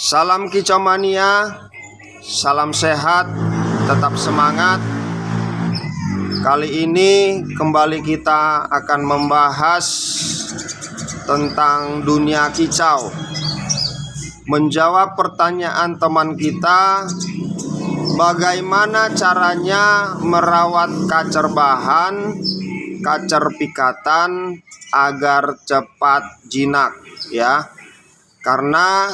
Salam kicau mania, salam sehat, tetap semangat. Kali ini kembali kita akan membahas tentang dunia kicau. Menjawab pertanyaan teman kita, bagaimana caranya merawat kacer bahan, kacer pikatan agar cepat jinak, ya. Karena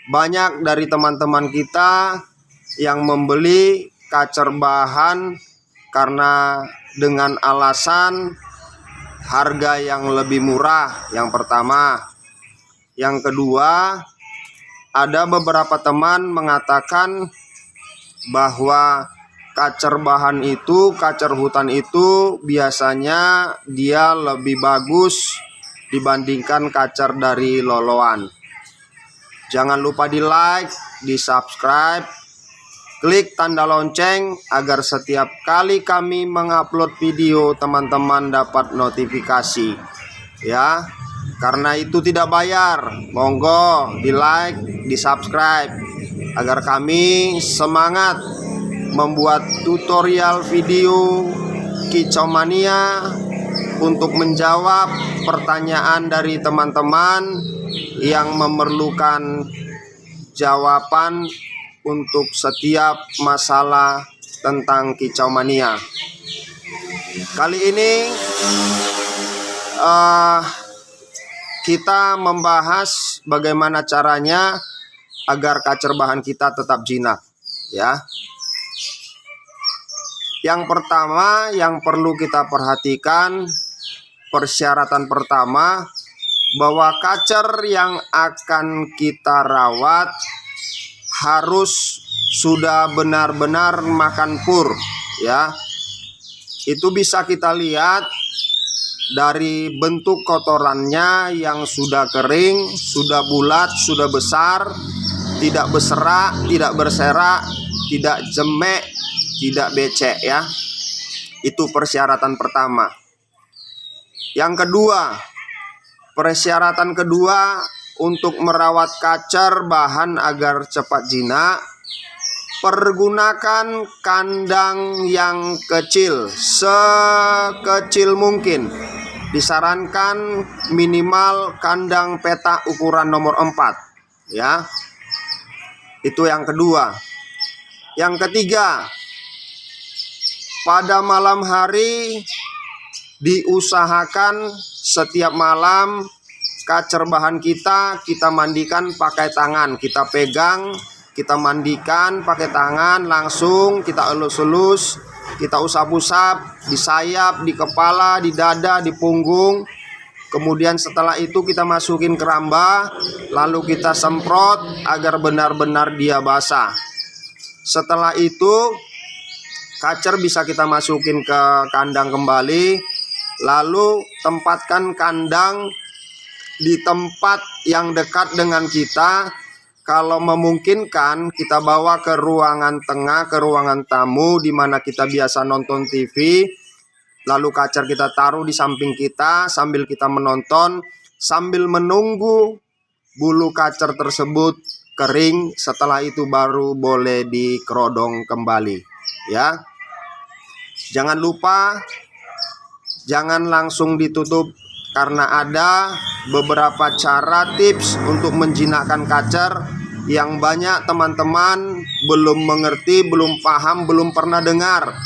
banyak dari teman-teman kita yang membeli kacer bahan karena dengan alasan harga yang lebih murah, yang pertama. Yang kedua, ada beberapa teman mengatakan bahwa kacer bahan itu, kacer hutan itu biasanya dia lebih bagus dibandingkan kacer dari loloan. Jangan lupa di like, di subscribe, klik tanda lonceng agar setiap kali kami mengupload video teman-teman dapat notifikasi, ya. Karena itu tidak bayar, monggo di like, di subscribe agar kami semangat membuat tutorial video kicau mania untuk menjawab pertanyaan dari teman-teman yang memerlukan jawaban untuk setiap masalah tentang kicau mania. Kali ini kita membahas bagaimana caranya agar kacer bahan kita tetap jinak, ya. Yang pertama yang perlu kita perhatikan, persyaratan pertama, bahwa kacer yang akan kita rawat harus sudah benar-benar makan pur, ya. Itu bisa kita lihat dari bentuk kotorannya yang sudah kering, sudah bulat, sudah besar, tidak berserak, tidak berserak, tidak jemek, tidak becek, ya. Itu persyaratan pertama. Yang kedua, persyaratan kedua untuk merawat kacer bahan agar cepat jinak, pergunakan kandang yang kecil, sekecil mungkin. Disarankan minimal kandang petak ukuran nomor 4, ya. Itu yang kedua. Yang ketiga, pada malam hari diusahakan setiap malam kacer bahan kita mandikan pakai tangan. Kita pegang, kita mandikan pakai tangan, langsung kita elus-elus, kita usap-usap di sayap, di kepala, di dada, di punggung. Kemudian setelah itu kita masukin keramba, lalu kita semprot agar benar-benar dia basah. Setelah itu kacer bisa kita masukin ke kandang kembali. Lalu tempatkan kandang di tempat yang dekat dengan kita. Kalau memungkinkan kita bawa ke ruangan tengah, ke ruangan tamu di mana kita biasa nonton TV. Lalu kacer kita taruh di samping kita sambil kita menonton, sambil menunggu bulu kacer tersebut kering. Setelah itu baru boleh dikerodong kembali, ya. Jangan lupa, jangan langsung ditutup, karena ada beberapa cara tips untuk menjinakkan kacer yang banyak teman-teman belum mengerti, belum paham, belum pernah dengar.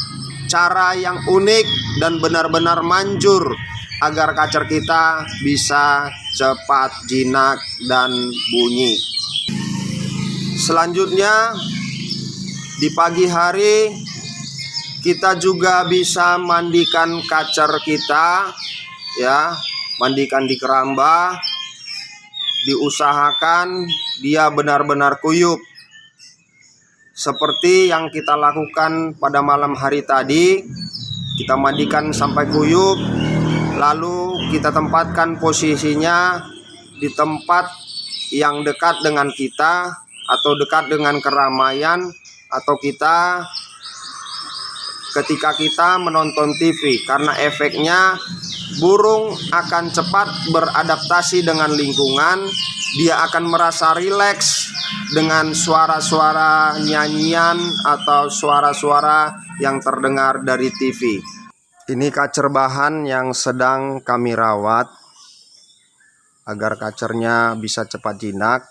Cara yang unik dan benar-benar manjur agar kacer kita bisa cepat jinak dan bunyi. Selanjutnya, di pagi hari kita juga bisa mandikan kacer kita, ya, mandikan di keramba. Diusahakan dia benar-benar kuyup, seperti yang kita lakukan pada malam hari tadi. Kita mandikan sampai kuyup, lalu kita tempatkan posisinya di tempat yang dekat dengan kita, atau dekat dengan keramaian, atau ketika kita menonton TV, karena efeknya burung akan cepat beradaptasi dengan lingkungan. Dia akan merasa rileks dengan suara-suara nyanyian atau suara-suara yang terdengar dari TV. Ini kacer bahan yang sedang kami rawat agar kacernya bisa cepat jinak,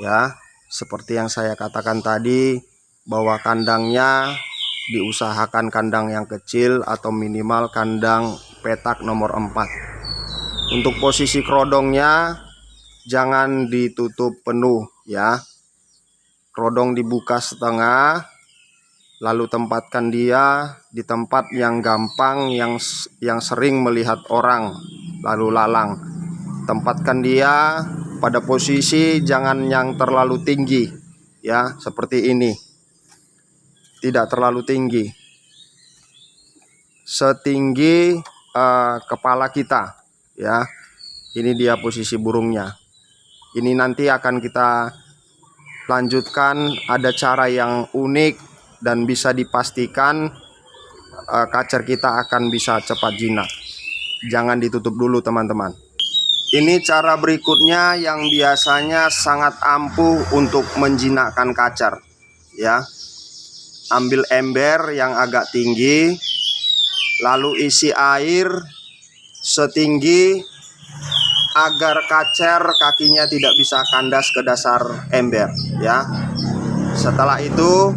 ya. Seperti yang saya katakan tadi, bahwa kandangnya diusahakan kandang yang kecil atau minimal kandang petak nomor 4. Untuk posisi kerodongnya jangan ditutup penuh, ya. Kerodong dibuka setengah, lalu tempatkan dia di tempat yang gampang, yang sering melihat orang lalu lalang. Tempatkan dia pada posisi jangan yang terlalu tinggi, ya, seperti ini. Tidak terlalu tinggi, setinggi kepala kita, ya. Ini dia posisi burungnya. Ini nanti akan kita lanjutkan. Ada cara yang unik dan bisa dipastikan kacer kita akan bisa cepat jinak. Jangan ditutup dulu, teman-teman. Ini cara berikutnya yang biasanya sangat ampuh untuk menjinakkan kacer, ya. Ambil ember yang agak tinggi, lalu isi air setinggi agar kacer kakinya tidak bisa kandas ke dasar ember, ya. Setelah itu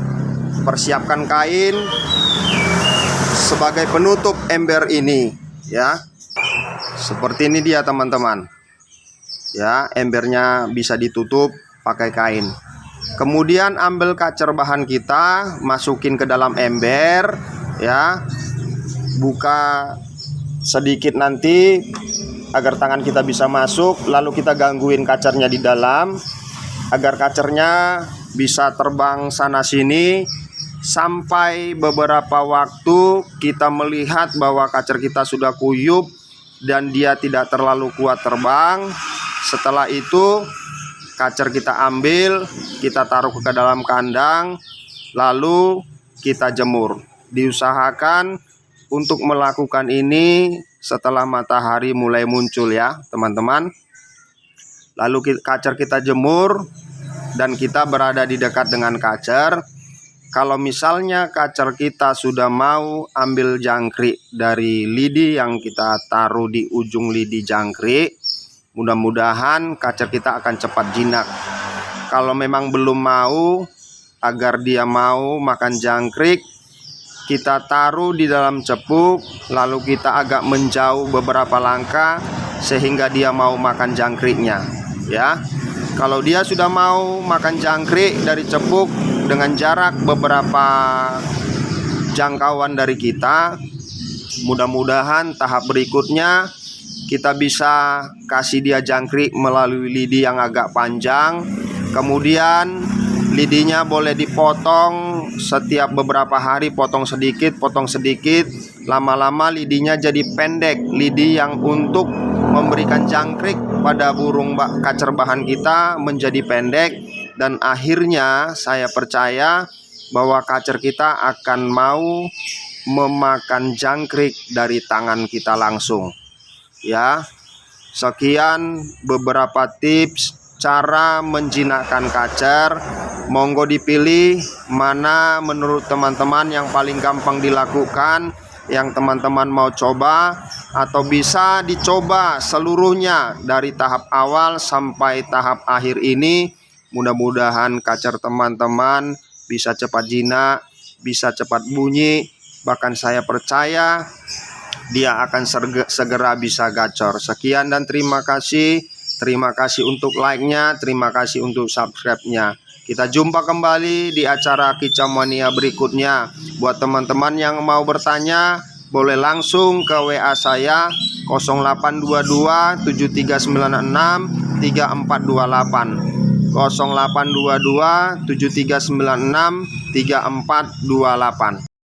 persiapkan kain sebagai penutup ember ini, ya. Seperti ini dia, teman-teman. Ya, embernya bisa ditutup pakai kain. Kemudian ambil kacer bahan kita, masukin ke dalam ember, ya. Buka sedikit nanti agar tangan kita bisa masuk, lalu kita gangguin kacernya di dalam agar kacernya bisa terbang sana sini sampai beberapa waktu kita melihat bahwa kacer kita sudah kuyup dan dia tidak terlalu kuat terbang. Setelah itu kacer kita ambil, kita taruh ke dalam kandang, lalu kita jemur. Diusahakan untuk melakukan ini setelah matahari mulai muncul, ya, teman-teman. Lalu kacer kita jemur dan kita berada di dekat dengan kacer. Kalau misalnya kacer kita sudah mau ambil jangkrik dari lidi yang kita taruh di ujung lidi jangkrik, mudah-mudahan kacer kita akan cepat jinak. Kalau memang belum mau, agar dia mau makan jangkrik, kita taruh di dalam cepuk, lalu kita agak menjauh beberapa langkah sehingga dia mau makan jangkriknya, ya. Kalau dia sudah mau makan jangkrik dari cepuk dengan jarak beberapa jangkauan dari kita, mudah-mudahan tahap berikutnya kita bisa kasih dia jangkrik melalui lidi yang agak panjang. Kemudian lidinya boleh dipotong setiap beberapa hari, potong sedikit. Lama-lama lidinya jadi pendek, lidi yang untuk memberikan jangkrik pada burung kacer bahan kita menjadi pendek. Dan akhirnya saya percaya bahwa kacer kita akan mau memakan jangkrik dari tangan kita langsung, ya. Sekian beberapa tips cara menjinakkan kacer. Monggo dipilih mana menurut teman-teman yang paling gampang dilakukan, yang teman-teman mau coba, atau bisa dicoba seluruhnya dari tahap awal sampai tahap akhir ini. Mudah-mudahan kacer teman-teman bisa cepat jinak, bisa cepat bunyi, bahkan saya percaya dia akan segera bisa gacor. Sekian dan terima kasih. Terima kasih untuk like-nya, terima kasih untuk subscribe-nya. Kita jumpa kembali di acara Kicau Mania berikutnya. Buat teman-teman yang mau bertanya, boleh langsung ke WA saya 0822 7396 3428. 0822 7396 3428.